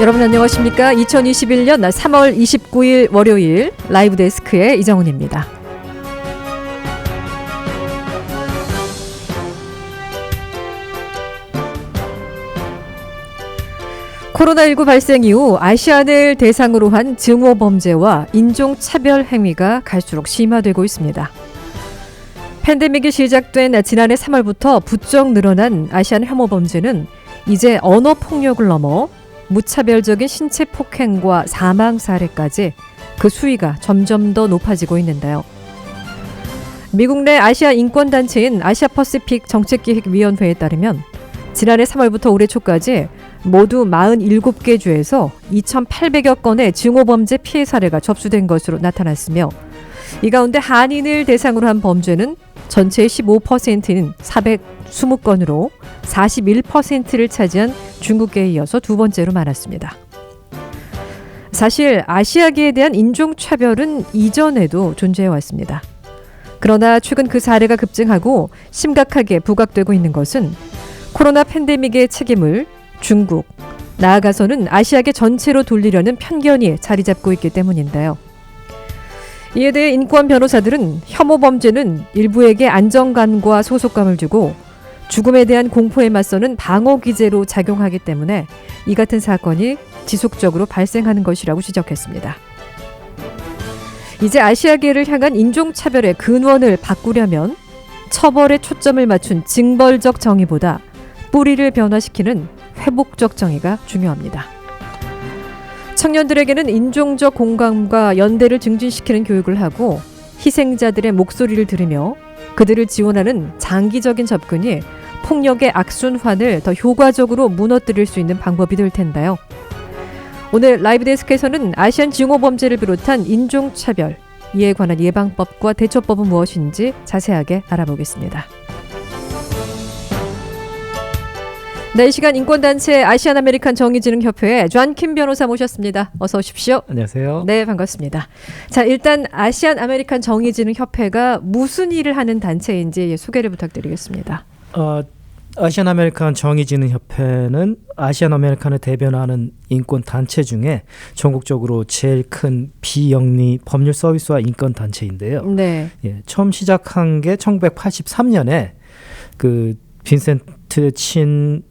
여러분 안녕하십니까? 2021년 3월 29일 월요일 라이브 데스크의 이정훈입니다. 코로나19 발생 이후 아시안을 대상으로 한 증오 범죄와 인종차별 행위가 갈수록 심화되고 있습니다. 팬데믹이 시작된 지난해 3월부터 부쩍 늘어난 아시안 혐오 범죄는 이제 언어 폭력을 넘어 무차별적인 신체 폭행과 사망 사례까지 그 수위가 점점 더 높아지고 있는데요. 미국 내 아시아 인권단체인 아시아퍼시픽 정책기획위원회에 따르면 지난해 3월부터 올해 초까지 모두 47개 주에서 2,800여 건의 증오범죄 피해 사례가 접수된 것으로 나타났으며 이 가운데 한인을 대상으로 한 범죄는 전체의 15%인 420건으로 41%를 차지한 중국계에 이어서 두 번째로 많았습니다. 사실 아시아계에 대한 인종차별은 이전에도 존재해왔습니다. 그러나 최근 그 사례가 급증하고 심각하게 부각되고 있는 것은 코로나 팬데믹의 책임을 중국, 나아가서는 아시아계 전체로 돌리려는 편견이 자리 잡고 있기 때문인데요. 이에 대해 인권 변호사들은 혐오 범죄는 일부에게 안정감과 소속감을 주고 죽음에 대한 공포에 맞서는 방어 기제로 작용하기 때문에 이 같은 사건이 지속적으로 발생하는 것이라고 지적했습니다. 이제 아시아계를 향한 인종차별의 근원을 바꾸려면 처벌에 초점을 맞춘 징벌적 정의보다 뿌리를 변화시키는 회복적 정의가 중요합니다. 청년들에게는 인종적 공감과 연대를 증진시키는 교육을 하고 희생자들의 목소리를 들으며 그들을 지원하는 장기적인 접근이 폭력의 악순환을 더 효과적으로 무너뜨릴 수 있는 방법이 될 텐데요. 오늘 라이브 데스크에서는 아시안 증오 범죄를 비롯한 인종차별, 이에 관한 예방법과 대처법은 무엇인지 자세하게 알아보겠습니다. 네, 이 시간 인권단체 아시안 아메리칸 정의진흥협회의 존킴 변호사 모셨습니다. 어서 오십시오. 안녕하세요. 네, 반갑습니다. 자, 일단 아시안 아메리칸 정의진흥협회가 무슨 일을 하는 단체인지 소개를 부탁드리겠습니다. 아시안 아메리칸 정의진흥협회는 아시안 아메리칸을 대변하는 인권 단체 중에 전국적으로 제일 큰 비영리 법률 서비스와 인권 단체인데요. 네. 예, 처음 시작한 게 1983년에 그 빈센트 친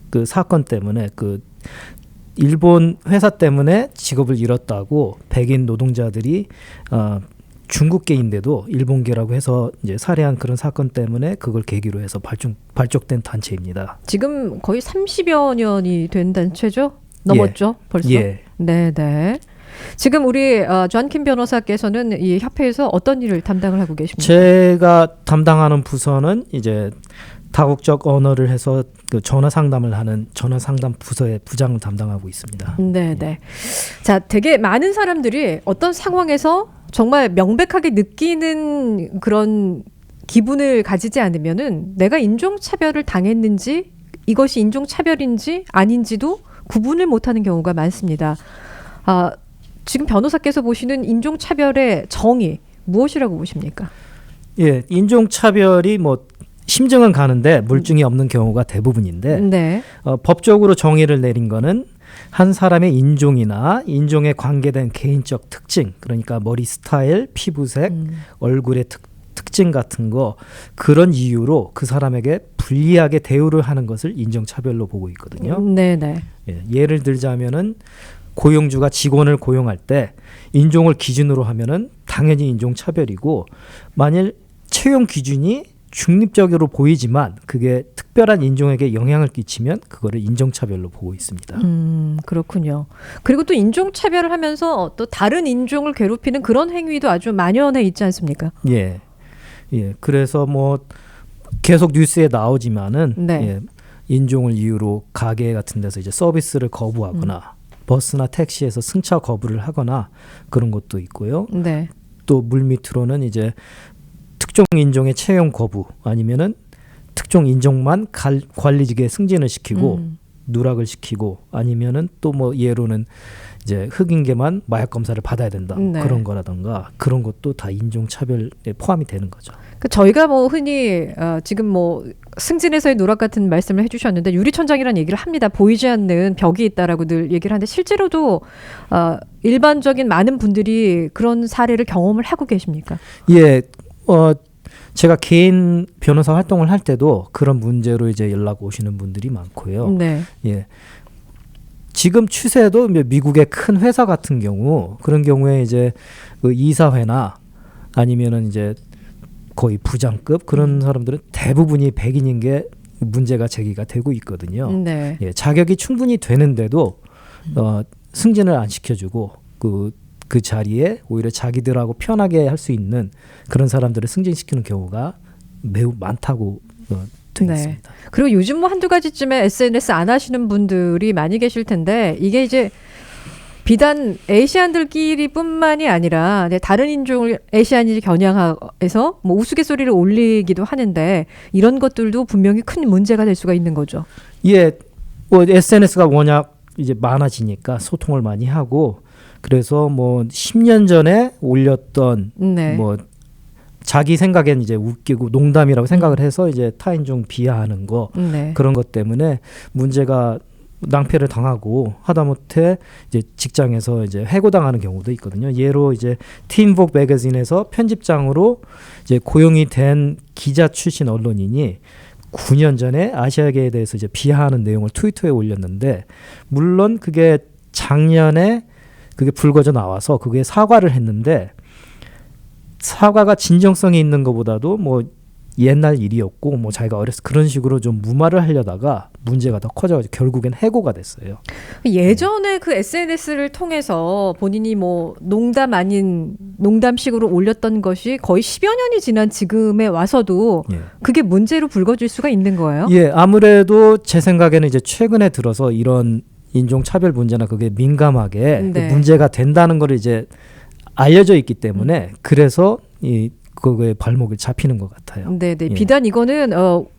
그 사건 때문에 그 일본 회사 때문에 직업을 잃었다고 백인 노동자들이 중국계인데도 일본계라고 해서 이제 살해한 그런 사건 때문에 그걸 계기로 해서 발족된 단체입니다. 지금 거의 30여 년이 된 단체죠? 넘었죠? 예. 벌써? 예. 네네. 지금 우리 존킴 변호사께서는 이 협회에서 어떤 일을 담당을 하고 계십니까? 제가 담당하는 부서는 이제 다국적 언어를 해서 그 전화 상담을 하는 전화 상담 부서의 부장을 담당하고 있습니다. 네네. 자, 되게 많은 사람들이 어떤 상황에서 정말 명백하게 느끼는 그런 기분을 가지지 않으면은 내가 인종차별을 당했는지 이것이 인종차별인지 아닌지도 구분을 못하는 경우가 많습니다. 지금 변호사께서 보시는 인종차별의 정의 무엇이라고 보십니까? 예, 인종차별이 뭐 심증은 가는데 물증이 없는 경우가 대부분인데 네. 법적으로 정의를 내린 거는 한 사람의 인종이나 인종에 관계된 개인적 특징, 그러니까 머리 스타일, 피부색, 얼굴의 특징 같은 거 그런 이유로 그 사람에게 불리하게 대우를 하는 것을 인종차별로 보고 있거든요. 네네. 예, 예를 들자면은 고용주가 직원을 고용할 때 인종을 기준으로 하면은 당연히 인종차별이고 만일 채용 기준이 중립적으로 보이지만 그게 특별한 인종에게 영향을 끼치면 그거를 인종차별로 보고 있습니다. 그렇군요. 그리고 또 인종차별을 하면서 또 다른 인종을 괴롭히는 그런 행위도 아주 만연해 있지 않습니까? 예, 예. 그래서 뭐 계속 뉴스에 나오지만은 네. 예, 인종을 이유로 가게 같은 데서 이제 서비스를 거부하거나 버스나 택시에서 승차 거부를 하거나 그런 것도 있고요. 네. 또 물밑으로는 이제 특정 인종의 채용 거부 아니면은 특정 인종만 관리직에 승진을 시키고 누락을 시키고 아니면은 또 뭐 예로는 이제 흑인계만 마약 검사를 받아야 된다 네. 그런 거라던가 그런 것도 다 인종차별에 포함이 되는 거죠. 그 저희가 뭐 흔히 지금 뭐 승진에서의 누락 같은 말씀을 해주셨는데 유리천장이라는 얘기를 합니다. 보이지 않는 벽이 있다라고 늘 얘기를 하는데 실제로도 일반적인 많은 분들이 그런 사례를 경험을 하고 계십니까? 예, 제가 개인 변호사 활동을 할 때도 그런 문제로 이제 연락 오시는 분들이 많고요. 네. 예. 지금 추세도 미국의 큰 회사 같은 경우 그런 경우에 이제 그 이사회나 아니면은 이제 거의 부장급 그런 사람들은 대부분이 백인인 게 문제가 제기가 되고 있거든요. 네. 예, 자격이 충분히 되는데도 승진을 안 시켜주고 그 자리에 오히려 자기들하고 편하게 할 수 있는 그런 사람들을 승진시키는 경우가 매우 많다고 되어 있습니다. 그리고 요즘 뭐 한두 가지쯤에 SNS 안 하시는 분들이 많이 계실 텐데 이게 이제 비단 아시안들끼리뿐만이 아니라 다른 인종을 아시안이 겨냥해서 뭐 우스갯소리를 올리기도 하는데 이런 것들도 분명히 큰 문제가 될 수가 있는 거죠. 예, 뭐 SNS가 워낙 이제 많아지니까 소통을 많이 하고 그래서 뭐 10년 전에 올렸던 네. 뭐 자기 생각엔 이제 웃기고 농담이라고 생각을 해서 이제 타인종 비하하는 거 네. 그런 것 때문에 문제가 낭패를 당하고 하다못해 이제 직장에서 이제 해고당하는 경우도 있거든요. 예로 이제 팀복 매거진에서 편집장으로 이제 고용이 된 기자 출신 언론인이 9년 전에 아시아계에 대해서 이제 비하하는 내용을 트위터에 올렸는데 물론 그게 작년에 그게 불거져 나와서 그게 사과를 했는데 사과가 진정성이 있는 것보다도 뭐 옛날 일이었고 뭐 자기가 어렸을 그런 식으로 좀 무마를 하려다가 문제가 더 커져가지고 결국엔 해고가 됐어요. 예전에 그 SNS를 통해서 본인이 뭐 농담 아닌 농담식으로 올렸던 것이 거의 10여 년이 지난 지금에 와서도 예. 그게 문제로 불거질 수가 있는 거예요? 예, 아무래도 제 생각에는 이제 최근에 들어서 이런 인종 차별 문제나 그게 민감하게 네. 문제가 된다는 걸 이제 알려져 있기 때문에 그래서 그거에 발목을 잡히는 것 같아요. 네네. 예. 비단 이거는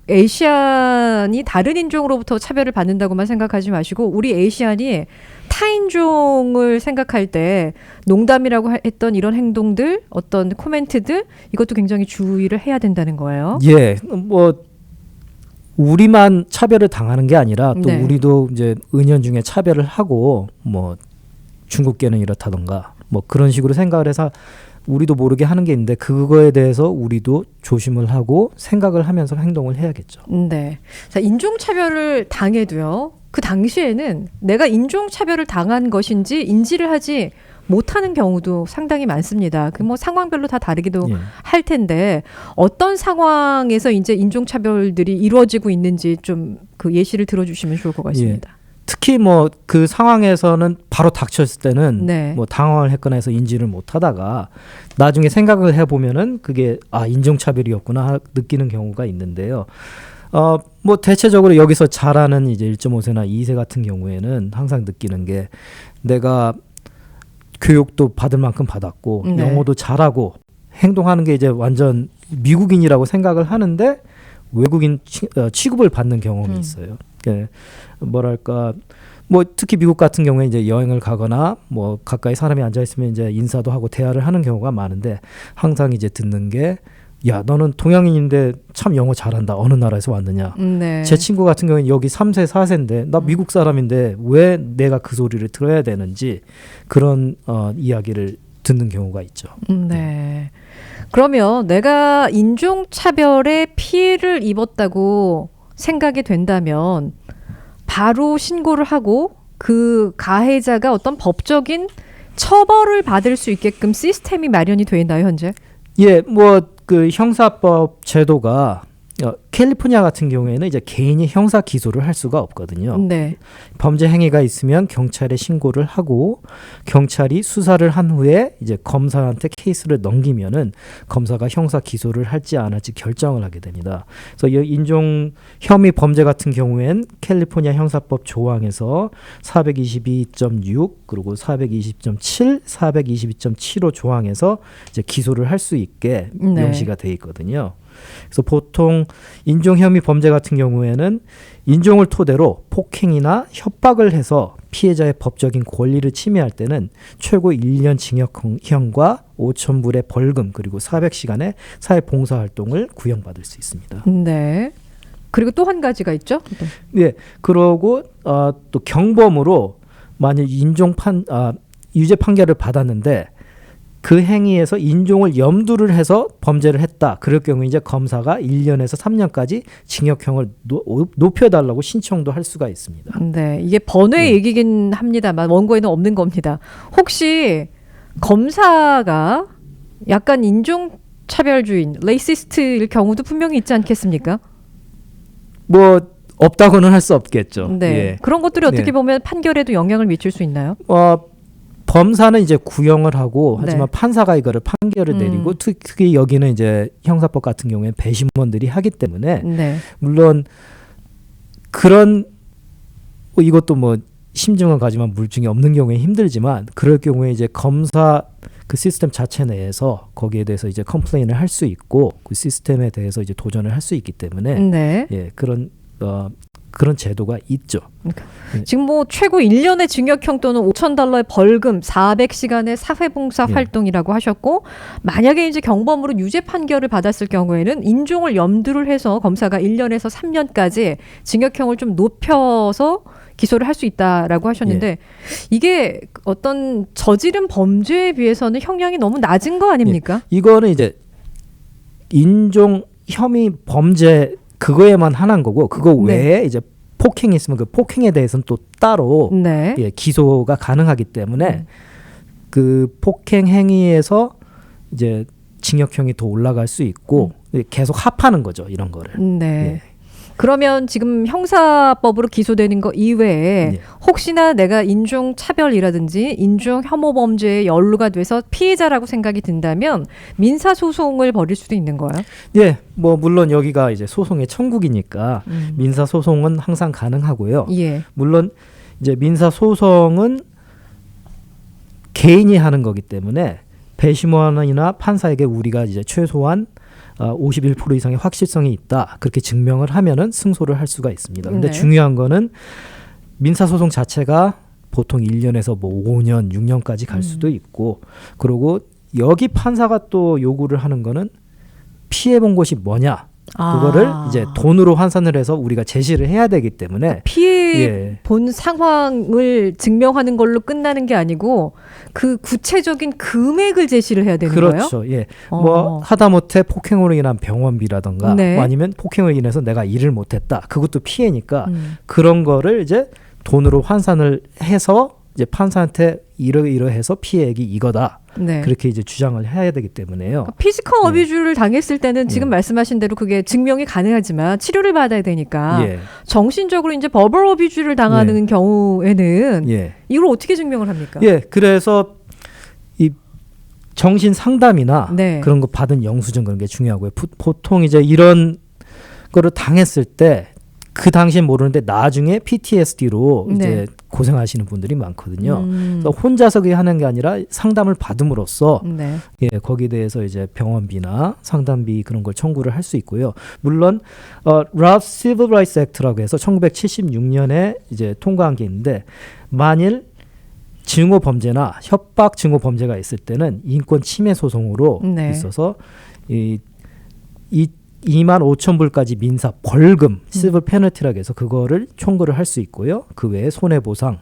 아시안이 다른 인종으로부터 차별을 받는다고만 생각하지 마시고 우리 아시안이 타인종을 생각할 때 농담이라고 했던 이런 행동들, 어떤 코멘트들 이것도 굉장히 주의를 해야 된다는 거예요. 예, 뭐 우리만 차별을 당하는 게 아니라 또 네. 우리도 이제 은연중에 차별을 하고 뭐 중국계는 이렇다던가 뭐 그런 식으로 생각을 해서 우리도 모르게 하는 게 있는데 그거에 대해서 우리도 조심을 하고 생각을 하면서 행동을 해야겠죠. 네. 자, 인종차별을 당해도요. 그 당시에는 내가 인종차별을 당한 것인지 인지를 하지 못하는 경우도 상당히 많습니다. 그 뭐 상황별로 다 다르기도 예. 할 텐데 어떤 상황에서 이제 인종차별들이 이루어지고 있는지 좀 그 예시를 들어주시면 좋을 것 같습니다. 특히 뭐 그 상황에서는 바로 닥쳤을 때는 네. 뭐 당황을 했거나 해서 인지를 못하다가 나중에 생각을 해보면은 그게 인종차별이었구나 느끼는 경우가 있는데요. 뭐 대체적으로 여기서 잘하는 이제 1.5세나 2세 같은 경우에는 항상 느끼는 게 내가 교육도 받을 만큼 받았고 네. 영어도 잘하고 행동하는 게 이제 완전 미국인이라고 생각을 하는데 외국인 취급을 받는 경험이 있어요. 예, 뭐랄까 뭐 특히 미국 같은 경우에 이제 여행을 가거나 뭐 가까이 사람이 앉아 있으면 이제 인사도 하고 대화를 하는 경우가 많은데 항상 이제 듣는 게 야 너는 동양인인데 참 영어 잘한다. 어느 나라에서 왔느냐. 네. 제 친구 같은 경우는 여기 3세 4세인데 나 미국 사람인데 왜 내가 그 소리를 들어야 되는지 그런 이야기를 듣는 경우가 있죠. 네. 그러면 내가 인종차별의 피해를 입었다고 생각이 된다면 바로 신고를 하고 그 가해자가 어떤 법적인 처벌을 받을 수 있게끔 시스템이 마련이 돼 있나요, 현재? 예, 뭐 그 형사법 제도가 캘리포니아 같은 경우에는 이제 개인이 형사 기소를 할 수가 없거든요. 네. 범죄 행위가 있으면 경찰에 신고를 하고 경찰이 수사를 한 후에 이제 검사한테 케이스를 넘기면은 검사가 형사 기소를 할지 안 할지 결정을 하게 됩니다. 그래서 인종 혐의 범죄 같은 경우엔 캘리포니아 형사법 조항에서 422.6 그리고 420.7, 422.75 조항에서 이제 기소를 할 수 있게 네. 명시가 돼 있거든요. 그래서 보통 인종 혐의 범죄 같은 경우에는 인종을 토대로 폭행이나 협박을 해서 피해자의 법적인 권리를 침해할 때는 최고 1년 징역형과 5,000불의 벌금 그리고 400시간의 사회봉사활동을 구형받을 수 있습니다. 네. 그리고 또 한 가지가 있죠. 예, 그러고 또 경범으로 만약 유죄 판결을 받았는데 그 행위에서 인종을 염두를 해서 범죄를 했다. 그럴 경우 이제 검사가 1년에서 3년까지 징역형을 높여달라고 신청도 할 수가 있습니다. 네, 이게 번외 얘기긴 합니다만 원고에는 없는 겁니다. 혹시 검사가 약간 인종차별주의, 레이시스트일 경우도 분명히 있지 않겠습니까? 뭐 없다고는 할 수 없겠죠. 네, 예. 그런 것들이 어떻게 보면 판결에도 영향을 미칠 수 있나요? 범사는 이제 구형을 하고 하지만 네. 판사가 이거를 판결을 내리고 특히 여기는 이제 형사법 같은 경우에 배심원들이 하기 때문에 네. 물론 그런 이것도 뭐 심증은 가지만 물증이 없는 경우에 힘들지만 그럴 경우에 이제 검사 그 시스템 자체 내에서 거기에 대해서 이제 컴플레인을 할 수 있고 그 시스템에 대해서 이제 도전을 할 수 있기 때문에 네. 예, 그런 제도가 있죠. 지금 뭐 최고 1년의 징역형 또는 $5,000의 벌금, 400시간의 사회봉사 예. 활동이라고 하셨고, 만약에 이제 경범으로 유죄 판결을 받았을 경우에는 인종을 염두를 해서 검사가 1년에서 3년까지 징역형을 좀 높여서 기소를 할 수 있다라고 하셨는데 이게 어떤 저지른 범죄에 비해서는 형량이 너무 낮은 거 아닙니까? 이거는 이제 인종 혐의 범죄 그거에만 한한 거고 그거 외에 이제 폭행이 있으면 그 폭행에 대해서는 또 따로 네. 예, 기소가 가능하기 때문에 그 폭행 행위에서 이제 징역형이 더 올라갈 수 있고 계속 합하는 거죠, 이런 거를. 네. 예. 그러면 지금 형사법으로 기소되는 거 이외에 예. 혹시나 내가 인종 차별이라든지 인종 혐오 범죄에 연루가 돼서 피해자라고 생각이 든다면 민사 소송을 벌일 수도 있는 거예요? 예, 뭐 물론 여기가 이제 소송의 천국이니까 민사 소송은 항상 가능하고요. 예. 물론 이제 민사 소송은 개인이 하는 거기 때문에 배심원이나 판사에게 우리가 이제 최소한 51% 이상의 확실성이 있다. 그렇게 증명을 하면은 승소를 할 수가 있습니다. 근데 네. 중요한 거는 민사 소송 자체가 보통 1년에서 뭐 5년, 6년까지 갈 수도 있고 그리고 여기 판사가 또 요구를 하는 거는 피해 본 것이 뭐냐? 그거를 이제 돈으로 환산을 해서 우리가 제시를 해야 되기 때문에 피해 본 상황을 증명하는 걸로 끝나는 게 아니고 그 구체적인 금액을 제시를 해야 되는 거예요? 그렇죠. 예. 뭐 하다못해 폭행으로 인한 병원비라든가 네. 뭐 아니면 폭행으로 인해서 내가 일을 못했다. 그것도 피해니까 그런 거를 이제 돈으로 환산을 해서 이제 판사한테 이러이러해서 피해액이 이거다. 네. 그렇게 이제 주장을 해야 되기 때문에요. 피지컬 어뷰즈를 당했을 때는 지금 말씀하신 대로 그게 증명이 가능하지만 치료를 받아야 되니까 예. 정신적으로 이제 버벌 어뷰즈를 당하는 경우에는 예. 이걸 어떻게 증명을 합니까? 예. 그래서 이 정신 상담이나 네. 그런 거 받은 영수증 그런 게 중요하고요. 보통 이제 이런 거를 당했을 때 그 당시엔 모르는데 나중에 PTSD로 이제 고생하시는 분들이 많거든요. 그래서 혼자서 그게 하는 게 아니라 상담을 받음으로써 예, 거기에 대해서 이제 병원비나 상담비 그런 걸 청구를 할 수 있고요. 물론 Rough Civil Rights Act라고 해서 1976년에 이제 통과한 게 있는데 만일 증오 범죄나 협박 증오 범죄가 있을 때는 인권 침해 소송으로 있어서 이 25,000불까지 민사 벌금, 시블 페널티라고 해서 그거를 청구를 할 수 있고요. 그 외에 손해보상,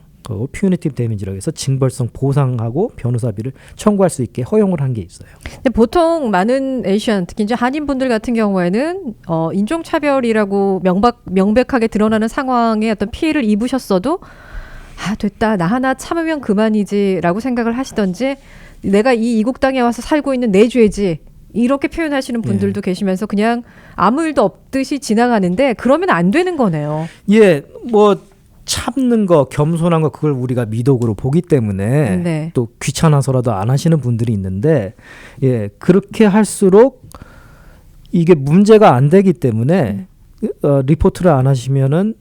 퓨니티브 데미지라고 해서 징벌성 보상하고 변호사비를 청구할 수 있게 허용을 한 게 있어요. 근데 보통 많은 에이시안, 특히 이제 한인분들 같은 경우에는 인종차별이라고 명백하게 드러나는 상황에 어떤 피해를 입으셨어도 됐다, 나 하나 참으면 그만이지라고 생각을 하시던지 내가 이 이국 땅에 와서 살고 있는 내 죄지 이렇게 표현하시는 분들도 계시면서 그냥 아무 일도 없듯이 지나가는데 그러면 안 되는 거네요. 예, 뭐 참는 거, 겸손한 거 그걸 우리가 미덕으로 보기 때문에 또 귀찮아서라도 안 하시는 분들이 있는데 예, 그렇게 할수록 이게 문제가 안 되기 때문에 리포트를 안 하시면은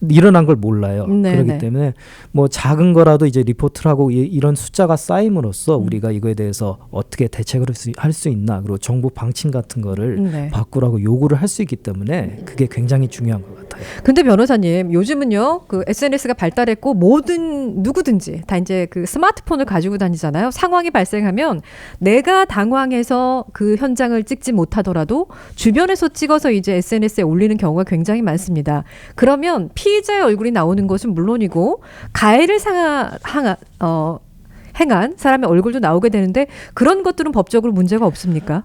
일어난 걸 몰라요. 네네. 그렇기 때문에 뭐 작은 거라도 이제 리포트를 하고 이런 숫자가 쌓임으로써 우리가 이거에 대해서 어떻게 대책을 할 수 있나, 그리고 정부 방침 같은 거를 네. 바꾸라고 요구를 할 수 있기 때문에 그게 굉장히 중요한 것 같아요. 근데 변호사님, 요즘은요, 그 SNS가 발달했고 모든 누구든지 다 이제 그 스마트폰을 가지고 다니잖아요. 상황이 발생하면 내가 당황해서 그 현장을 찍지 못하더라도 주변에서 찍어서 이제 SNS에 올리는 경우가 굉장히 많습니다. 그러면 피의자의 얼굴이 나오는 것은 물론이고 가해를 행한 사람의 얼굴도 나오게 되는데 그런 것들은 법적으로 문제가 없습니까?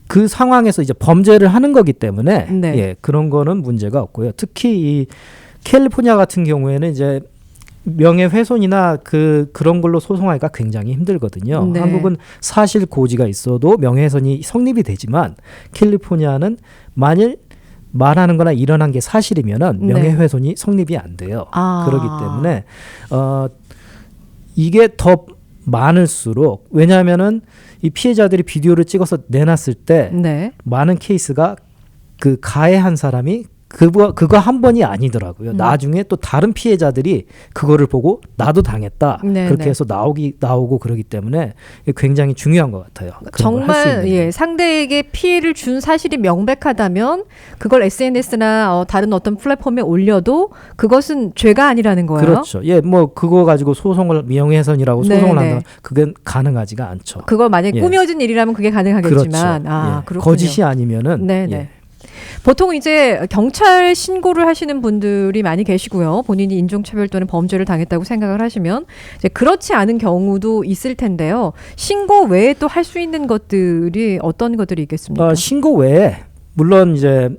그 상황에서 이제 범죄를 하는 거기 때문에 네. 예, 그런 거는 문제가 없고요. 특히 이 캘리포니아 같은 경우에는 이제 명예훼손이나 그런 걸로 소송하기가 굉장히 힘들거든요. 네. 한국은 사실 고지가 있어도 명예훼손이 성립이 되지만 캘리포니아는 만일 말하는 거나 일어난 게 사실이면은 네. 명예훼손이 성립이 안 돼요. 아. 그렇기 때문에 이게 더 많을수록, 왜냐하면은 이 피해자들이 비디오를 찍어서 내놨을 때 네. 많은 케이스가 그 가해한 사람이 그거 한 번이 아니더라고요. 나중에 또 다른 피해자들이 그거를 보고 나도 당했다. 네, 그렇게 네. 해서 나오고 그러기 때문에 굉장히 중요한 것 같아요. 그런 걸할수 정말 있는 게. 상대에게 피해를 준 사실이 명백하다면 그걸 SNS나 다른 어떤 플랫폼에 올려도 그것은 죄가 아니라는 거예요. 그렇죠. 예, 뭐 그거 가지고 명예훼손이라고 네, 소송을 네. 한다면 그건 가능하지가 않죠. 그걸 만약에 예. 꾸며진 일이라면 그게 가능하겠지만 그렇죠. 예. 그렇군요. 거짓이 아니면은 네네. 예. 보통 이제 경찰 신고를 하시는 분들이 많이 계시고요. 본인이 인종차별 또는 범죄를 당했다고 생각을 하시면 이제 그렇지 않은 경우도 있을 텐데요. 신고 외에 또 할 수 있는 것들이 어떤 것들이 있겠습니까? 신고 외에 물론 이제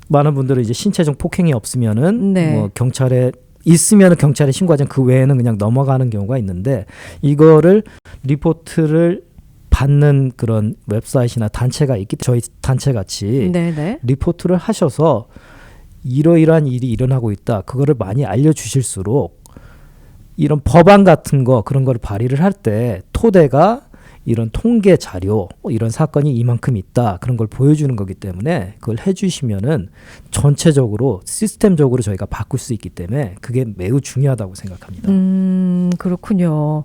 많은 분들은 이제 신체적 폭행이 없으면은 네. 뭐 경찰에 있으면은 경찰에 신고하지만 그 외에는 그냥 넘어가는 경우가 있는데, 이거를 리포트를 받는 그런 웹사이트나 단체가 있기, 저희 단체 같이 네네. 리포트를 하셔서 이러이러한 일이 일어나고 있다, 그거를 많이 알려주실수록 이런 법안 같은 거 그런 거를 발의를 할 때 토대가 이런 통계 자료, 이런 사건이 이만큼 있다, 그런 걸 보여주는 거기 때문에 그걸 해주시면은 전체적으로 시스템적으로 저희가 바꿀 수 있기 때문에 그게 매우 중요하다고 생각합니다. 그렇군요.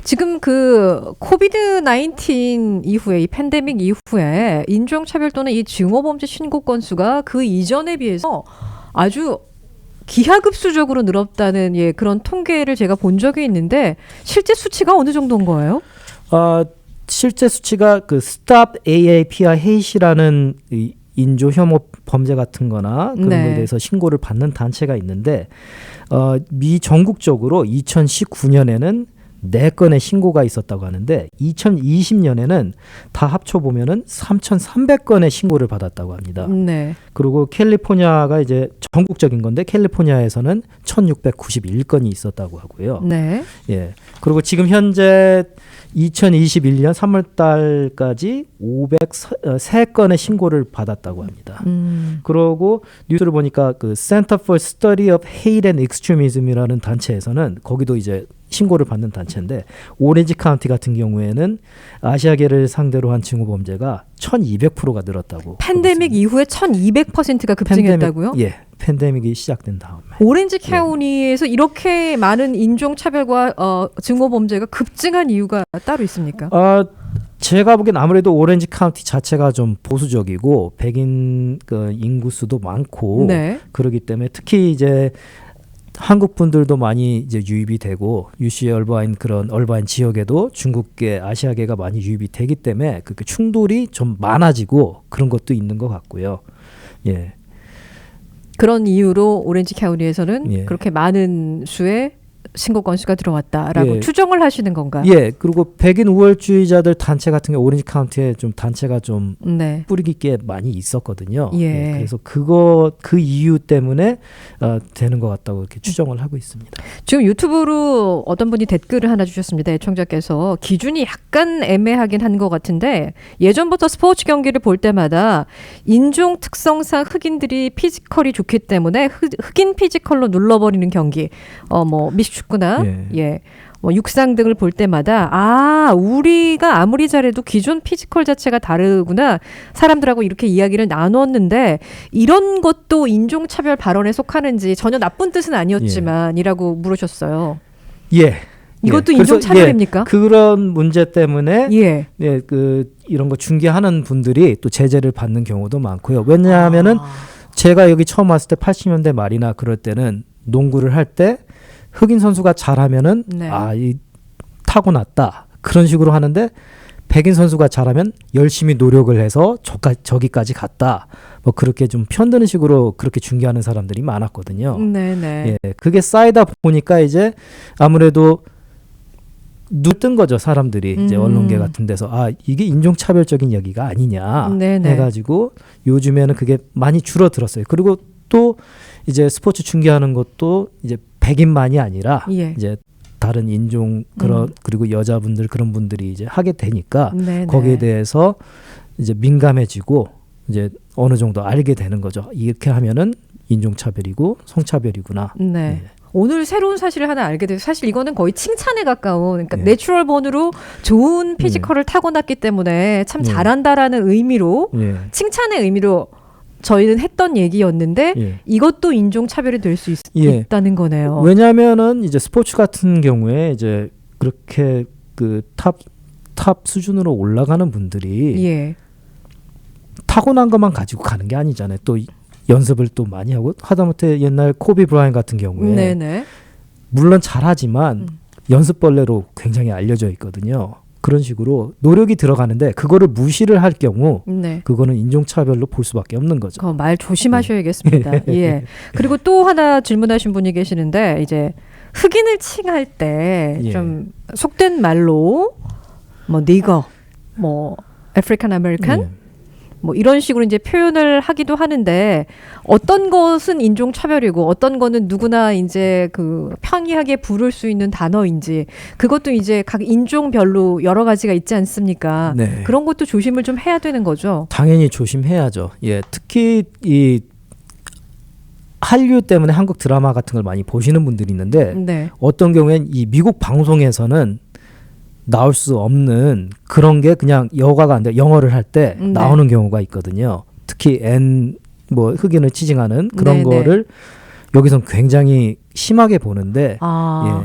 지금 그 코비드-19 이후에, 이 팬데믹 이후에 인종차별 또는 이 증오범죄 신고 건수가 그 이전에 비해서 아주 기하급수적으로 늘었다는 그런 통계를 제가 본 적이 있는데 실제 수치가 어느 정도인 거예요? 실제 수치가 그 Stop AAPI Hate이라는 인조 혐오 범죄 같은 거나 그런 네. 거에 대해서 신고를 받는 단체가 있는데, 미 전국적으로 2019년에는 4건의 신고가 있었다고 하는데 2020년에는 다 합쳐보면은 3,300건의 신고를 받았다고 합니다. 네. 그리고 캘리포니아가 이제 전국적인 건데 캘리포니아에서는 1,691건이 있었다고 하고요. 네. 예. 그리고 지금 현재 2021년 3월 달까지 503건의 신고를 받았다고 합니다. 그러고 뉴스를 보니까 그 Center for Study of Hate and Extremism이라는 단체에서는, 거기도 이제 신고를 받는 단체인데, 오렌지 카운티 같은 경우에는 아시아계를 상대로 한 증오 범죄가 1200%가 늘었다고. 팬데믹 이후에 1200%가 급증했다고요? 예. 팬데믹이 시작된 다음에. 오렌지 카운티에서 이렇게 많은 인종차별과 증오범죄가 급증한 이유가 따로 있습니까? 제가 보기엔 아무래도 오렌지 카운티 자체가 좀 보수적이고 백인 그 인구수도 많고 네. 그렇기 때문에, 특히 이제 한국 분들도 많이 이제 유입이 되고, UC 얼바인 그런 얼바인 지역에도 중국계, 아시아계가 많이 유입이 되기 때문에 그 충돌이 좀 많아지고 그런 것도 있는 것 같고요. 예. 그런 이유로 오렌지 카운티에서는 예. 그렇게 많은 수의 신고 건수가 들어왔다라고 예. 추정을 하시는 건가? 예. 그리고 백인 우월주의자들 단체 같은 경우 오렌지 카운티에 좀 단체가 좀 네. 뿌리 깊게 많이 있었거든요. 예. 그래서 그 이유 때문에 되는 것 같다고 이렇게 추정을 하고 있습니다. 지금 유튜브로 어떤 분이 댓글을 하나 주셨습니다. 애청자께서 기준이 약간 애매하긴 한 것 같은데, 예전부터 스포츠 경기를 볼 때마다 인종 특성상 흑인들이 피지컬이 좋기 때문에 흑인 피지컬로 눌러버리는 경기, 뭐 미식 축구나 예. 뭐 육상 등을 볼 때마다 우리가 아무리 잘해도 기존 피지컬 자체가 다르구나 사람들하고 이렇게 이야기를 나눴는데 이런 것도 인종차별 발언에 속하는지 전혀 나쁜 뜻은 아니었지만이라고 물으셨어요. 예. 이것도 예. 인종차별입니까? 그런 문제 때문에 예. 이런 거 중계하는 분들이 또 제재를 받는 경우도 많고요. 왜냐하면은 제가 여기 처음 왔을 때 80년대 말이나 그럴 때는 농구를 할 때 흑인 선수가 잘하면은 이 타고났다 그런 식으로 하는데 백인 선수가 잘하면 열심히 노력을 해서 저기까지 갔다 뭐 그렇게 좀 편드는 식으로 그렇게 중계하는 사람들이 많았거든요. 네네. 예, 그게 쌓이다 보니까 이제 아무래도 눈뜬 거죠 사람들이 이제 언론계 같은 데서 이게 인종차별적인 얘기가 아니냐 해가지고 요즘에는 그게 많이 줄어들었어요. 그리고 또 이제 스포츠 중계하는 것도 이제 백인만이 아니라 이제 다른 인종 그리고 여자분들 그런 분들이 이제 하게 되니까 거기에 대해서 이제 민감해지고 이제 어느 정도 알게 되는 거죠. 이렇게 하면은 인종차별이고 성차별이구나. 네. 오늘 새로운 사실을 하나 알게 돼서 사실 이거는 거의 칭찬에 가까운 그러니까 내추럴 본으로 좋은 피지컬을 타고났기 때문에 참 잘한다라는 의미로 칭찬의 의미로 저희는 했던 얘기였는데 이것도 인종차별이 될 수 있다는 거네요. 왜냐하면은 이제 스포츠 같은 경우에 이제 그렇게 그 탑 수준으로 올라가는 분들이 타고난 것만 가지고 가는 게 아니잖아요. 또 연습을 또 많이 하고 하다못해 옛날 코비 브라이언트 같은 경우에 물론 잘하지만 연습벌레로 굉장히 알려져 있거든요. 그런 식으로 노력이 들어가는데 그거를 무시를 할 경우 그거는 인종차별로 볼 수밖에 없는 거죠. 말 조심하셔야겠습니다. 예. 그리고 또 하나 질문하신 분이 계시는데 이제 흑인을 칭할 때 좀 속된 말로 뭐 니거, 뭐 아프리칸 아메리칸 뭐 이런 식으로 이제 표현을 하기도 하는데 어떤 것은 인종차별이고 어떤 거는 누구나 이제 그 평이하게 부를 수 있는 단어인지 그것도 이제 각 인종별로 여러 가지가 있지 않습니까? 그런 것도 조심을 좀 해야 되는 거죠. 당연히 조심해야죠. 예, 특히 이 한류 때문에 한국 드라마 같은 걸 많이 보시는 분들이 있는데 어떤 경우엔 이 미국 방송에서는 나올 수 없는 그런 게 그냥 영어가 안 돼 영어를 할 때 나오는 경우가 있거든요. 특히 뭐 흑인을 치징하는 그런 거를 여기선 굉장히 심하게 보는데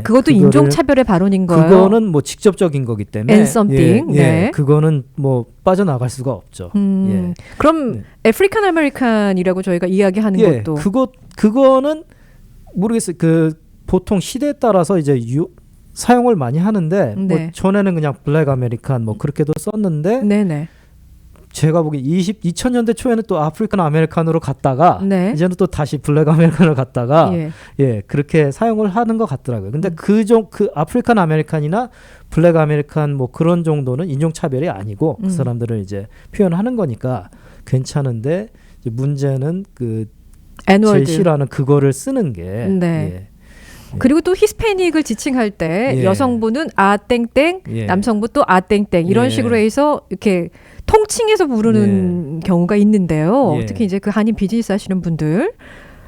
그것도 인종차별의 발언인 거예요. 그거는 뭐 직접적인 거기 때문에 and something. 그거는 뭐 빠져나갈 수가 없죠. 그럼 아프리칸 아메리칸이라고 저희가 이야기하는 것도 그거는 모르겠어요. 그 보통 시대에 따라서 이제 사용을 많이 하는데 뭐 전에는 그냥 블랙 아메리칸 뭐 그렇게도 썼는데 제가 보기엔 2000년대 초에는 또 아프리칸 아메리칸으로 갔다가 이제는 또 다시 블랙 아메리칸으로 갔다가 그렇게 사용을 하는 것 같더라고요. 근데 그 아프리칸 아메리칸이나 블랙 아메리칸 뭐 그런 정도는 인종차별이 아니고 그 사람들을 이제 표현하는 거니까 괜찮은데 이제 문제는 그 제일 싫어하는 그거를 쓰는 게 그리고 또 히스패닉을 지칭할 때 여성분은 땡땡, 남성분 또 땡땡 이런 식으로 해서 이렇게 통칭해서 부르는 경우가 있는데요. 특히 이제 그 한인 비즈니스 하시는 분들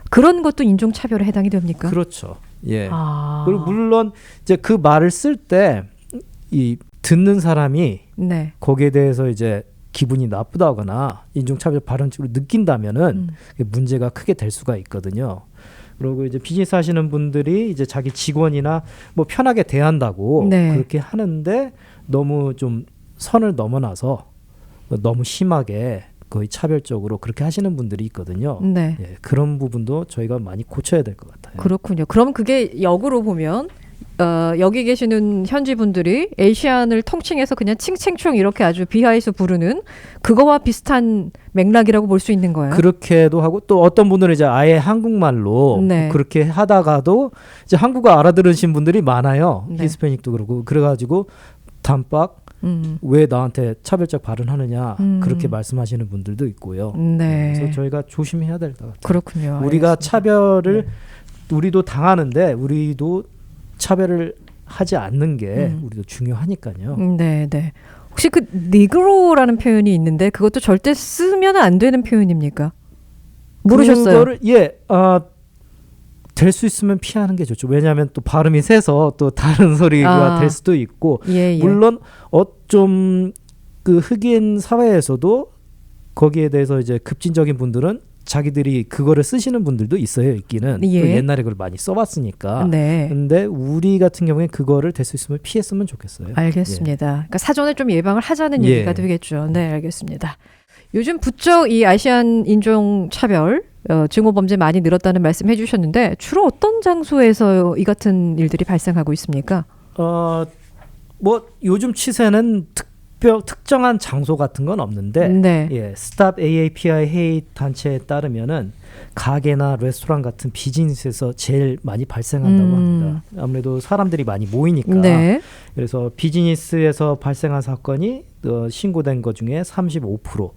그런 것도 인종차별에 해당이 됩니까? 그렇죠. 그리고 물론 이제 그 말을 쓸 때 이 듣는 사람이 거기에 대해서 이제 기분이 나쁘다거나 인종차별 발언적으로 느낀다면은 문제가 크게 될 수가 있거든요. 그리고 이제 비즈니스 하시는 분들이 이제 자기 직원이나 뭐 편하게 대한다고 그렇게 하는데 너무 좀 선을 넘어나서 너무 심하게 거의 차별적으로 그렇게 하시는 분들이 있거든요. 그런 부분도 저희가 많이 고쳐야 될 것 같아요. 그렇군요. 그럼 그게 역으로 보면 여기 계시는 현지 분들이 에이시안을 통칭해서 그냥 칭칭충 이렇게 아주 비하해서 부르는 그거와 비슷한 맥락이라고 볼 수 있는 거예요. 그렇게도 하고 또 어떤 분들은 이제 아예 한국말로 그렇게 하다가도 이제 한국어 알아들으신 분들이 많아요. 히스패닉도 그러고 그래가지고 단박 왜 나한테 차별적 발언하느냐 그렇게 말씀하시는 분들도 있고요. 그래서 저희가 조심해야 될 것 같아요. 그렇군요. 우리가 차별을 우리도 당하는데 우리도 차별을 하지 않는 게 우리도 중요하니까요. 혹시 그 니그로라는 표현이 있는데 그것도 절대 쓰면 안 되는 표현입니까? 모르셨어요? 그거를 될 수 있으면 피하는 게 좋죠. 왜냐하면 또 발음이 세서 또 다른 소리가 될 수도 있고 예. 물론 좀 그 흑인 사회에서도 거기에 대해서 이제 급진적인 분들은 자기들이 그거를 쓰시는 분들도 있어요. 있기는 예. 또 옛날에 그걸 많이 써봤으니까. 네. 근데 우리 같은 경우에 그거를 될 수 있으면 피했으면 좋겠어요. 알겠습니다. 예. 그러니까 사전에 좀 예방을 하자는 예. 얘기가 되겠죠. 네, 알겠습니다. 요즘 부쩍 이 아시안 인종 차별 증오 범죄 많이 늘었다는 말씀 해주셨는데 주로 어떤 장소에서 이 같은 일들이 발생하고 있습니까? 뭐 요즘 치세는 특정한 장소 같은 건 없는데 네. 예, Stop AAPI Hate 단체에 따르면은 가게나 레스토랑 같은 비즈니스에서 제일 많이 발생한다고 합니다. 아무래도 사람들이 많이 모이니까. 네. 그래서 비즈니스에서 발생한 사건이 신고된 것 중에 35%.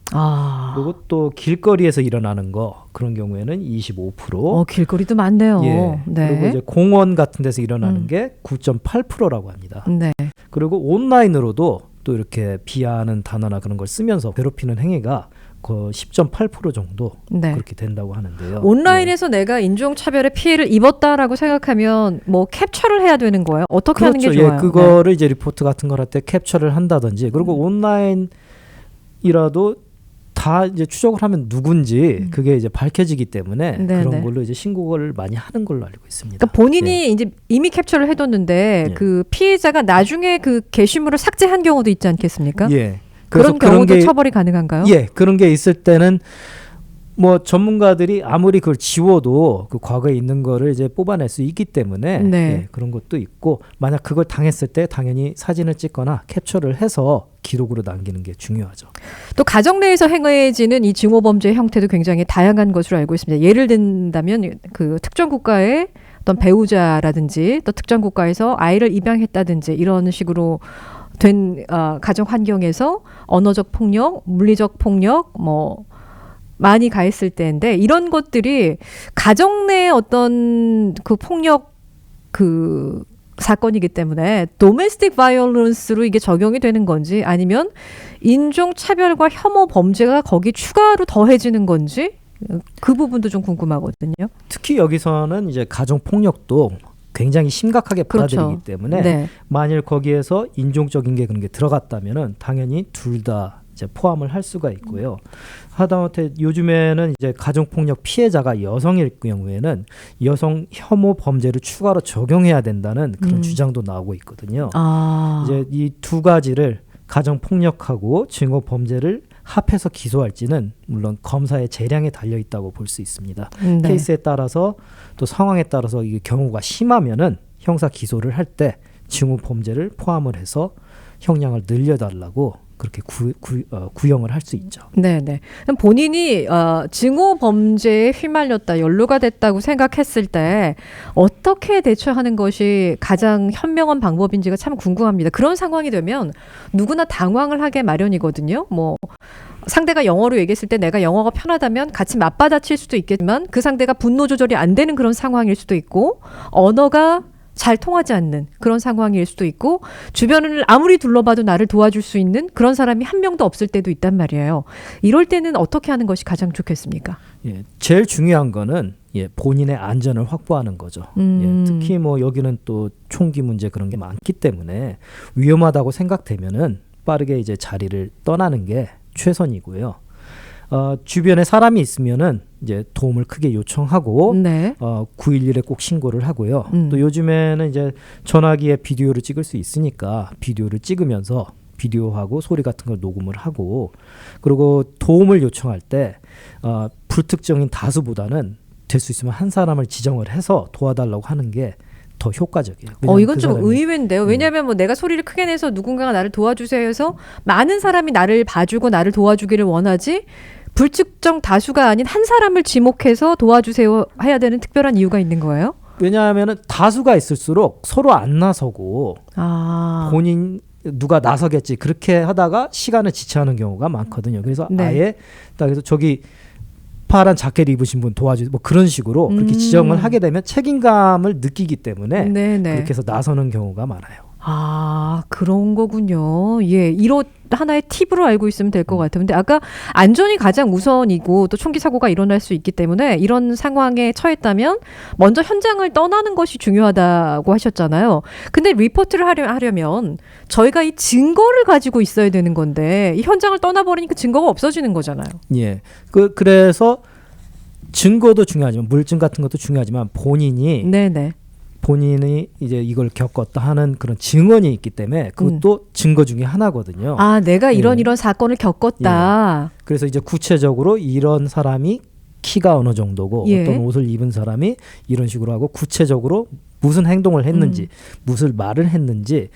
그리고 또 길거리에서 일어나는 거 그런 경우에는 25%. 길거리도 많네요. 예. 네. 그리고 이제 공원 같은 데서 일어나는 게 9.8%라고 합니다. 네. 그리고 온라인으로도 또 이렇게 비하하는 단어나 그런 걸 쓰면서 괴롭히는 행위가 그 10.8% 정도 네. 그렇게 된다고 하는데요. 온라인에서 내가 인종차별의 피해를 입었다라고 생각하면 뭐 캡처를 해야 되는 거예요? 어떻게 하는 게 그렇죠. 좋아요? 예, 그거를 이제 리포트 같은 걸 할 때 캡처를 한다든지 그리고 온라인이라도 다 이제 추적을 하면 누군지 그게 이제 밝혀지기 때문에 그런 걸로 이제 신고를 많이 하는 걸로 알고 있습니다. 그러니까 본인이 이제 이미 캡처를 해뒀는데 그 피해자가 나중에 그 게시물을 삭제한 경우도 있지 않겠습니까? 예. 그런 경우도 처벌이 가능한가요? 예, 그런 게 있을 때는 뭐 전문가들이 아무리 그걸 지워도 그 과거에 있는 거를 이제 뽑아낼 수 있기 때문에 네. 예, 그런 것도 있고 만약 그걸 당했을 때 당연히 사진을 찍거나 캡처를 해서 기록으로 남기는 게 중요하죠. 또 가정 내에서 행해지는 이 증오 범죄의 형태도 굉장히 다양한 것으로 알고 있습니다. 예를 든다면 그 특정 국가의 어떤 배우자라든지 또 특정 국가에서 아이를 입양했다든지 이런 식으로 된 가정 환경에서 언어적 폭력, 물리적 폭력 뭐 많이 가했을 때인데 이런 것들이 가정 내 어떤 그 폭력 그 사건이기 때문에 도메스틱 바이올런스로 이게 적용이 되는 건지 아니면 인종 차별과 혐오 범죄가 거기 추가로 더해지는 건지 그 부분도 좀 궁금하거든요. 특히 여기서는 이제 가정 폭력도 굉장히 심각하게 받아들이기 때문에 네. 만일 거기에서 인종적인 게 그런 게 들어갔다면은 당연히 둘 다 이제 포함을 할 수가 있고요. 하다못해 요즘에는 이제 가정 폭력 피해자가 여성일 경우에는 여성 혐오 범죄를 추가로 적용해야 된다는 그런 주장도 나오고 있거든요. 이제 이 두 가지를 가정 폭력하고 증오 범죄를 합해서 기소할지는 물론 검사의 재량에 달려 있다고 볼 수 있습니다. 네. 케이스에 따라서 또 상황에 따라서 이게 경우가 심하면은 형사 기소를 할 때 증오 범죄를 포함을 해서 형량을 늘려달라고 그렇게 구형을 할 수 있죠. 네네. 그럼 본인이 증오 범죄에 휘말렸다, 연루가 됐다고 생각했을 때 어떻게 대처하는 것이 가장 현명한 방법인지가 참 궁금합니다. 그런 상황이 되면 누구나 당황을 하게 마련이거든요. 뭐 상대가 영어로 얘기했을 때 내가 영어가 편하다면 같이 맞받아칠 수도 있겠지만 그 상대가 분노 조절이 안 되는 그런 상황일 수도 있고 언어가 잘 통하지 않는 그런 상황일 수도 있고 주변을 아무리 둘러봐도 나를 도와줄 수 있는 그런 사람이 한 명도 없을 때도 있단 말이에요. 이럴 때는 어떻게 하는 것이 가장 좋겠습니까? 예, 제일 중요한 거는 본인의 안전을 확보하는 거죠. 특히 뭐 여기는 또 총기 문제 그런 게 많기 때문에 위험하다고 생각되면은 빠르게 이제 자리를 떠나는 게 최선이고요. 주변에 사람이 있으면은 이제 도움을 크게 요청하고 네. 911에 꼭 신고를 하고요. 또 요즘에는 이제 전화기에 비디오를 찍을 수 있으니까 비디오를 찍으면서 비디오하고 소리 같은 걸 녹음을 하고 그리고 도움을 요청할 때 불특정인 다수보다는 될 수 있으면 한 사람을 지정을 해서 도와달라고 하는 게 더 효과적이에요. 이건 좀 의외인데요. 왜냐하면 뭐 내가 소리를 크게 내서 누군가가 나를 도와주세요 해서 많은 사람이 나를 봐주고 나를 도와주기를 원하지 불특정 다수가 아닌 한 사람을 지목해서 도와주세요 해야 되는 특별한 이유가 있는 거예요? 왜냐하면 다수가 있을수록 서로 안 나서고 본인 누가 나서겠지 그렇게 하다가 시간을 지체하는 경우가 많거든요. 그래서 아예 딱 그래서 저기 파란 자켓 입으신 분 도와주세요. 뭐 그런 식으로 그렇게 지정을 하게 되면 책임감을 느끼기 때문에 그렇게 해서 나서는 경우가 많아요. 아, 그런 거군요. 예, 이런 하나의 팁으로 알고 있으면 될 것 같아요. 근데 아까 안전이 가장 우선이고 또 총기 사고가 일어날 수 있기 때문에 이런 상황에 처했다면 먼저 현장을 떠나는 것이 중요하다고 하셨잖아요. 근데 리포트를 하려면 저희가 이 증거를 가지고 있어야 되는 건데 이 현장을 떠나버리니까 증거가 없어지는 거잖아요. 예. 그래서 증거도 중요하지만 물증 같은 것도 중요하지만 본인이 이제 이걸 겪었다 하는 그런 증언이 있기 때문에 그것도 증거 중에 하나거든요. 아, 내가 이런 사건을 겪었다. 그래서 이제 구체적으로 이런 사람이 키가 어느 정도고 어떤 옷을 입은 사람이 이런 식으로 하고 구체적으로 무슨 행동을 했는지 무슨 말을 했는지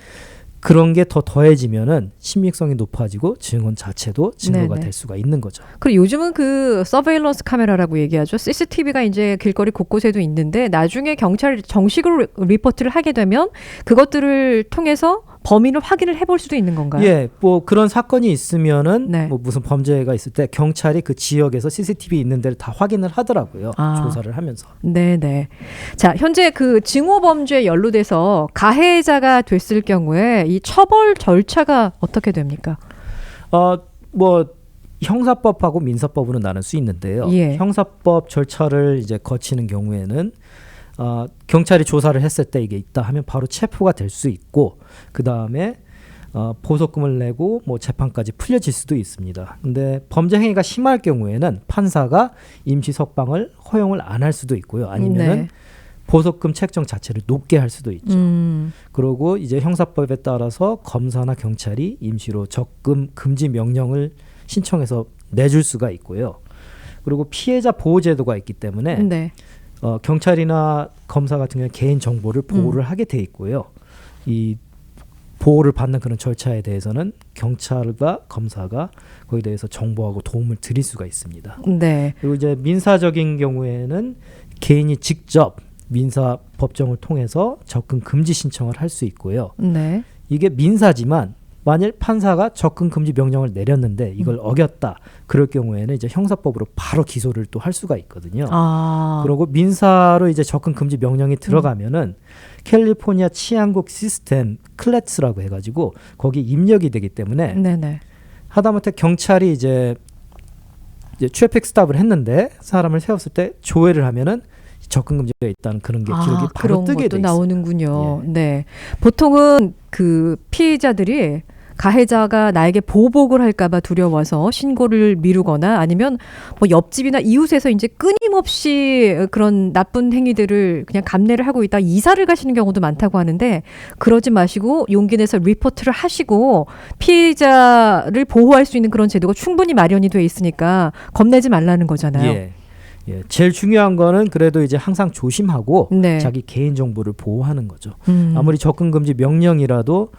그런 게 더 더해지면은 신빙성이 높아지고 증언 자체도 증거가 될 수가 있는 거죠. 그리고 요즘은 그 서베일런스 카메라라고 얘기하죠. CCTV가 이제 길거리 곳곳에도 있는데 나중에 경찰이 정식으로 리포트를 하게 되면 그것들을 통해서 범인을 확인을 해볼 수도 있는 건가요? 예, 뭐 그런 사건이 있으면은 뭐 무슨 범죄가 있을 때 경찰이 그 지역에서 CCTV 있는 데를 다 확인을 하더라고요. 조사를 하면서. 네네. 자, 현재 그 증오 범죄에 연루돼서 가해자가 됐을 경우에 이 처벌 절차가 어떻게 됩니까? 뭐 형사법하고 민사법으로 나눌 수 있는데요. 형사법 절차를 이제 거치는 경우에는 경찰이 조사를 했을 때 이게 있다 하면 바로 체포가 될 수 있고 그 다음에 보석금을 내고 뭐 재판까지 풀려질 수도 있습니다. 근데 범죄 행위가 심할 경우에는 판사가 임시 석방을 허용을 안 할 수도 있고요. 아니면은 보석금 책정 자체를 높게 할 수도 있죠. 그리고 이제 형사법에 따라서 검사나 경찰이 임시로 적금 금지 명령을 신청해서 내줄 수가 있고요. 그리고 피해자 보호 제도가 있기 때문에 경찰이나 검사 같은 경우는 개인 정보를 보호를 하게 돼 있고요. 이 보호를 받는 그런 절차에 대해서는 경찰과 검사가 거기에 대해서 정보하고 도움을 드릴 수가 있습니다. 그리고 이제 민사적인 경우에는 개인이 직접 민사 법정을 통해서 접근 금지 신청을 할 수 있고요. 이게 민사지만 만일 판사가 접근 금지 명령을 내렸는데 이걸 어겼다. 그럴 경우에는 이제 형사법으로 바로 기소를 또 할 수가 있거든요. 그리고 민사로 이제 접근 금지 명령이 들어가면은 캘리포니아 치안국 시스템 클래츠라고 해가지고 거기 입력이 되기 때문에 하다못해 경찰이 이제 트래픽 스탑을 했는데 사람을 세웠을 때 조회를 하면은 접근 금지가 있다는 그런 게 기록이 바로 뜨게 돼 있어요. 나오는군요. 보통은 그 피해자들이 가해자가 나에게 보복을 할까봐 두려워서 신고를 미루거나 아니면 뭐 옆집이나 이웃에서 이제 끊임없이 그런 나쁜 행위들을 그냥 감내를 하고 있다 이사를 가시는 경우도 많다고 하는데 그러지 마시고 용기 내서 리포트를 하시고 피해자를 보호할 수 있는 그런 제도가 충분히 마련이 돼 있으니까 겁내지 말라는 거잖아요. 제일 중요한 거는 그래도 이제 항상 조심하고 자기 개인 정보를 보호하는 거죠. 아무리 접근 금지 명령이라도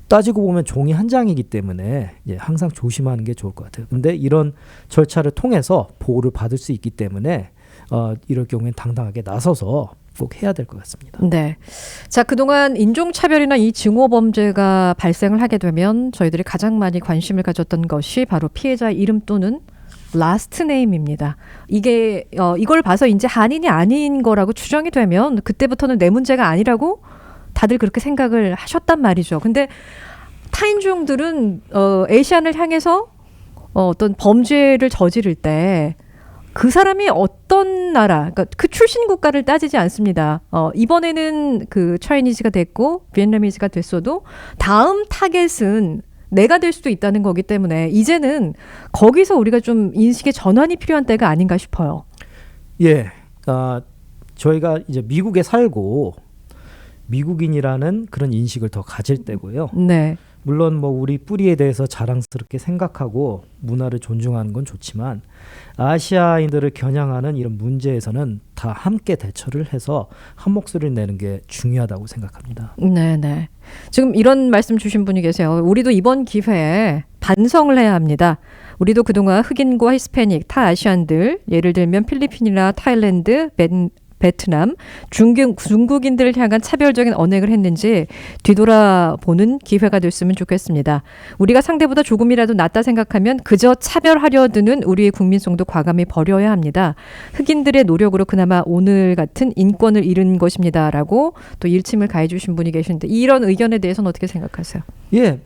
따지고 보면 종이 한 장이기 때문에 항상 조심하는 게 좋을 것 같아요. 근데 이런 절차를 통해서 보호를 받을 수 있기 때문에 이럴 경우엔 당당하게 나서서 꼭 해야 될 것 같습니다. 자, 그동안 인종차별이나 이 증오범죄가 발생을 하게 되면 저희들이 가장 많이 관심을 가졌던 것이 바로 피해자의 이름 또는 라스트 네임입니다. 이게 이걸 봐서 이제 한인이 아닌 거라고 추정이 되면 그때부터는 내 문제가 아니라고 다들 그렇게 생각을 하셨단 말이죠. 근데 타인종들은 에이시안을 향해서 어떤 범죄를 저지를 때 그 사람이 어떤 나라, 그러니까 그 출신 국가를 따지지 않습니다. 이번에는 그 차이니즈가 됐고 비엔나미즈가 됐어도 다음 타겟은 내가 될 수도 있다는 거기 때문에 이제는 거기서 우리가 좀 인식의 전환이 필요한 때가 아닌가 싶어요. 저희가 이제 미국에 살고 미국인이라는 그런 인식을 더 가질 때고요. 물론 뭐 우리 뿌리에 대해서 자랑스럽게 생각하고 문화를 존중하는 건 좋지만 아시아인들을 겨냥하는 이런 문제에서는 다 함께 대처를 해서 한 목소리를 내는 게 중요하다고 생각합니다. 지금 이런 말씀 주신 분이 계세요. 우리도 이번 기회에 반성을 해야 합니다. 우리도 그동안 흑인과 히스패닉, 타 아시안들, 예를 들면 필리핀이나 타일랜드, 베트남, 중국인들을 향한 차별적인 언행을 했는지 뒤돌아보는 기회가 됐으면 좋겠습니다. 우리가 상대보다 조금이라도 낫다 생각하면 그저 차별하려 드는 우리의 국민성도 과감히 버려야 합니다. 흑인들의 노력으로 그나마 오늘 같은 인권을 잃은 것입니다라고 또 일침을 가해 주신 분이 계신데 이런 의견에 대해서는 어떻게 생각하세요? 예,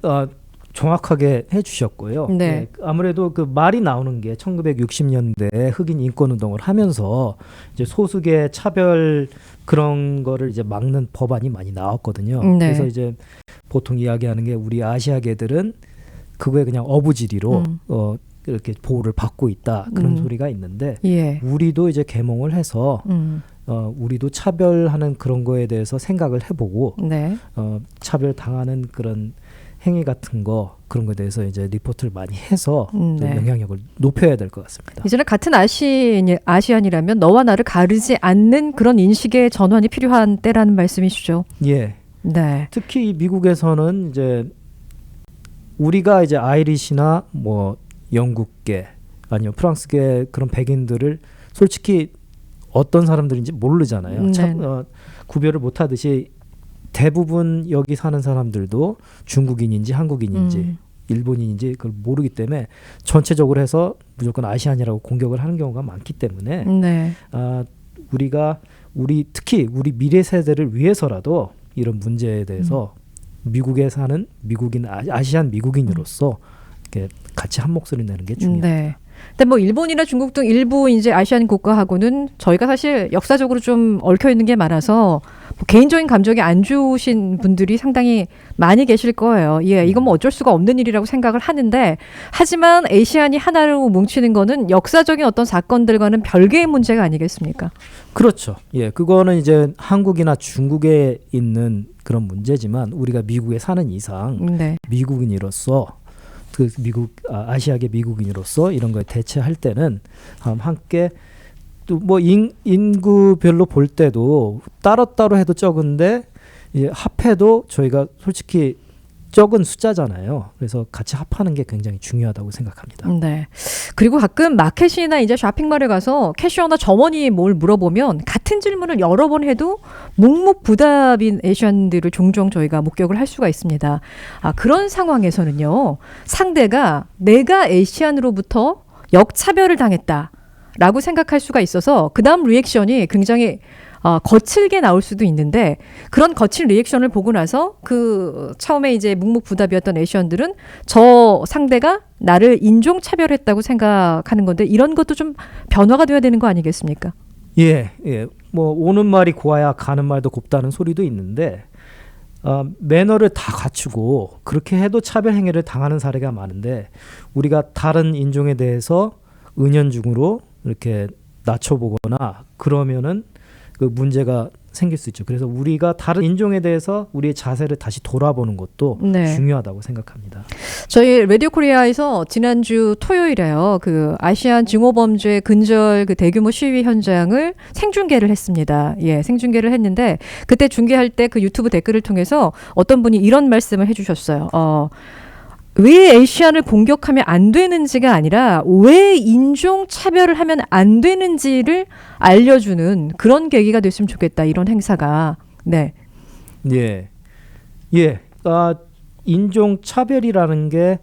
정확하게 해주셨고요. 네. 예, 아무래도 그 말이 나오는 게 1960년대 흑인 인권 운동을 하면서 이제 소수계 차별 그런 거를 이제 막는 법안이 많이 나왔거든요. 네. 그래서 이제 보통 이야기하는 게 우리 아시아계들은 그거에 그냥 어부지리로 이렇게 보호를 받고 있다 그런 소리가 있는데 예. 우리도 이제 계몽을 해서 우리도 차별하는 그런 거에 대해서 생각을 해보고 네. 차별 당하는 그런 행위 같은 거 그런 거에 대해서 이제 리포트를 많이 해서 좀 네. 영향력을 높여야 될 것 같습니다. 이제는 같은 아시안이라면 너와 나를 가르지 않는 그런 인식의 전환이 필요한 때라는 말씀이시죠. 예. 네. 특히 미국에서는 이제 우리가 이제 아이리시나 뭐 영국계 아니면 프랑스계 그런 백인들을 솔직히 어떤 사람들인지 모르잖아요. 네. 구별을 못하듯이 대부분 여기 사는 사람들도 중국인인지 한국인인지 일본인인지 그걸 모르기 때문에 전체적으로 해서 무조건 아시안이라고 공격을 하는 경우가 많기 때문에 네. 특히 우리 미래 세대를 위해서라도 이런 문제에 대해서 미국에 사는 미국인 아시안 미국인으로서 이렇게 같이 한 목소리 내는 게 중요합니다. 네. 근데 뭐 일본이나 중국 등 일부 이제 아시안 국가하고는 저희가 사실 역사적으로 좀 얽혀 있는 게 많아서 뭐 개인적인 감정이 안 좋으신 분들이 상당히 많이 계실 거예요. 예, 이건 뭐 어쩔 수가 없는 일이라고 생각을 하는데 하지만 아시안이 하나로 뭉치는 거는 역사적인 어떤 사건들과는 별개의 문제가 아니겠습니까? 그렇죠. 예, 그거는 이제 한국이나 중국에 있는 그런 문제지만 우리가 미국에 사는 이상 네. 미국인으로서 그 아시아계 미국인으로서 이런 거에 대처할 때는 함께 또 뭐 인구별로 볼 때도 따로따로 해도 적은데 합해도 저희가 솔직히 적은 숫자잖아요. 그래서 같이 합하는 게 굉장히 중요하다고 생각합니다. 네. 그리고 가끔 마켓이나 이제 쇼핑몰에 가서 캐셔나 점원이 뭘 물어보면 같은 질문을 여러 번 해도 묵묵부답인 아시안들을 종종 저희가 목격을 할 수가 있습니다. 그런 상황에서는요. 상대가 내가 아시안으로부터 역차별을 당했다라고 생각할 수가 있어서 그 다음 리액션이 굉장히 거칠게 나올 수도 있는데 그런 거친 리액션을 보고 나서 그 처음에 이제 묵묵부답이었던 아시안들은 저 상대가 나를 인종차별했다고 생각하는 건데 이런 것도 좀 변화가 돼야 되는 거 아니겠습니까? 예. 뭐 오는 말이 고와야 가는 말도 곱다는 소리도 있는데 매너를 다 갖추고 그렇게 해도 차별 행위를 당하는 사례가 많은데 우리가 다른 인종에 대해서 은연중으로 이렇게 낮춰보거나 그러면은 그 문제가 생길 수 있죠. 그래서 우리가 다른 인종에 대해서 우리의 자세를 다시 돌아보는 것도 네. 중요하다고 생각합니다. 저희 라디오 코리아에서 지난주 토요일에요. 그 아시안 증오범죄 근절 그 대규모 시위 현장을 생중계를 했습니다. 예, 생중계를 했는데 그때 중계할 때 그 유튜브 댓글을 통해서 어떤 분이 이런 말씀을 해주셨어요. 왜 아시안을 공격하면 안 되는지가 아니라 왜 인종 차별을 하면 안 되는지를 알려주는 그런 계기가 됐으면 좋겠다. 이런 행사가. 네. 예. 인종 차별이라는 게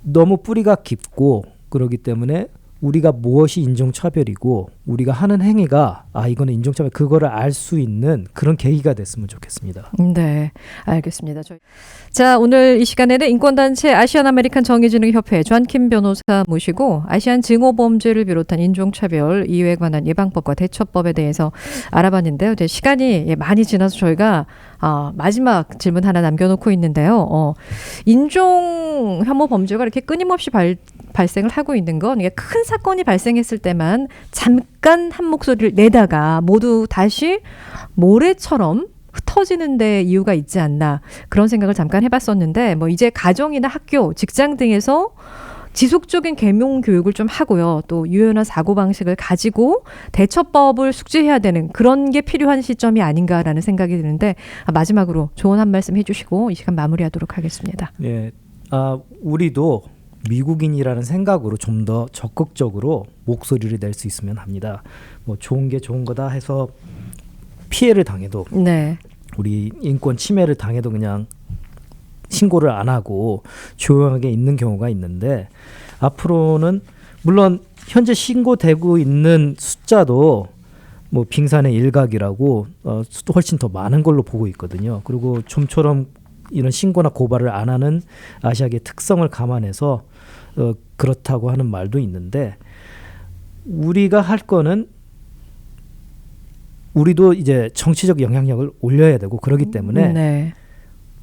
너무 뿌리가 깊고 그러기 때문에 우리가 무엇이 인종차별이고 우리가 하는 행위가 이거는 인종차별 그거를 알 수 있는 그런 계기가 됐으면 좋겠습니다. 네, 알겠습니다. 자, 오늘 이 시간에는 인권단체 아시안 아메리칸 정의진흥협회 존킴 변호사 모시고 아시안 증오범죄를 비롯한 인종차별 이유에 관한 예방법과 대처법에 대해서 알아봤는데요. 이제 시간이 많이 지나서 저희가 마지막 질문 하나 남겨놓고 있는데요. 인종 혐오 범죄가 이렇게 끊임없이 발생을 하고 있는 건 이게 큰 사건이 발생했을 때만 잠깐 한 목소리를 내다가 모두 다시 모래처럼 흩어지는 데 이유가 있지 않나 그런 생각을 잠깐 해봤었는데 뭐 이제 가정이나 학교, 직장 등에서 지속적인 계명 교육을 좀 하고요. 또 유연한 사고방식을 가지고 대처법을 숙지해야 되는 그런 게 필요한 시점이 아닌가라는 생각이 드는데 마지막으로 조언 한 말씀 해주시고 이 시간 마무리하도록 하겠습니다. 네, 우리도 미국인이라는 생각으로 좀 더 적극적으로 목소리를 낼 수 있으면 합니다. 뭐 좋은 게 좋은 거다 해서 피해를 당해도 네. 우리 인권 침해를 당해도 그냥 신고를 안 하고 조용하게 있는 경우가 있는데 앞으로는 물론 현재 신고되고 있는 숫자도 뭐 빙산의 일각이라고 훨씬 더 많은 걸로 보고 있거든요. 그리고 좀처럼 이런 신고나 고발을 안 하는 아시아계의 특성을 감안해서 그렇다고 하는 말도 있는데 우리가 할 거는 우리도 이제 정치적 영향력을 올려야 되고 그러기 때문에 네.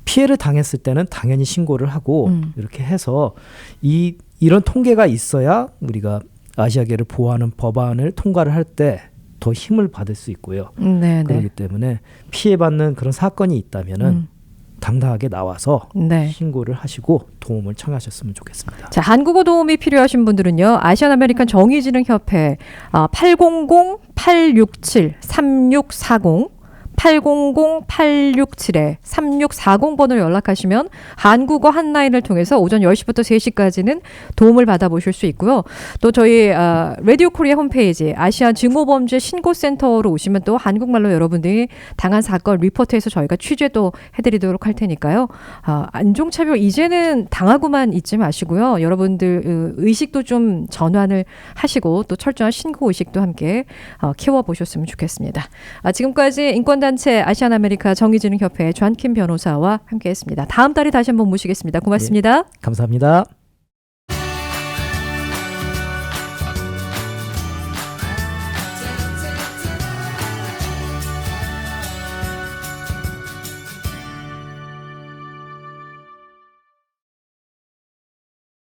피해를 당했을 때는 당연히 신고를 하고 이렇게 해서 이런 통계가 있어야 우리가 아시아계를 보호하는 법안을 통과를 할 때 더 힘을 받을 수 있고요. 네, 그렇기 네. 때문에 피해받는 그런 사건이 있다면은 당당하게 나와서 네. 신고를 하시고 도움을 청하셨으면 좋겠습니다. 자, 한국어 도움이 필요하신 분들은요. 아시안 아메리칸 정의진흥협회 800-867-3640 800-867-3640번으로 연락하시면 한국어 한라인을 통해서 오전 10시부터 3시까지는 도움을 받아보실 수 있고요. 또 저희 라디오 코리아 홈페이지 아시안 증오범죄 신고센터로 오시면 또 한국말로 여러분들이 당한 사건 리포트해서 저희가 취재도 해드리도록 할 테니까요. 인종차별 이제는 당하고만 있지 마시고요. 여러분들 의식도 좀 전환을 하시고 또 철저한 신고의식도 함께 키워보셨으면 좋겠습니다. 지금까지 인권단체 아시안 아메리카 정의진흥협회 존킴 변호사와 함께했습니다. 다음 달에 다시 한번 모시겠습니다. 고맙습니다. 네, 감사합니다.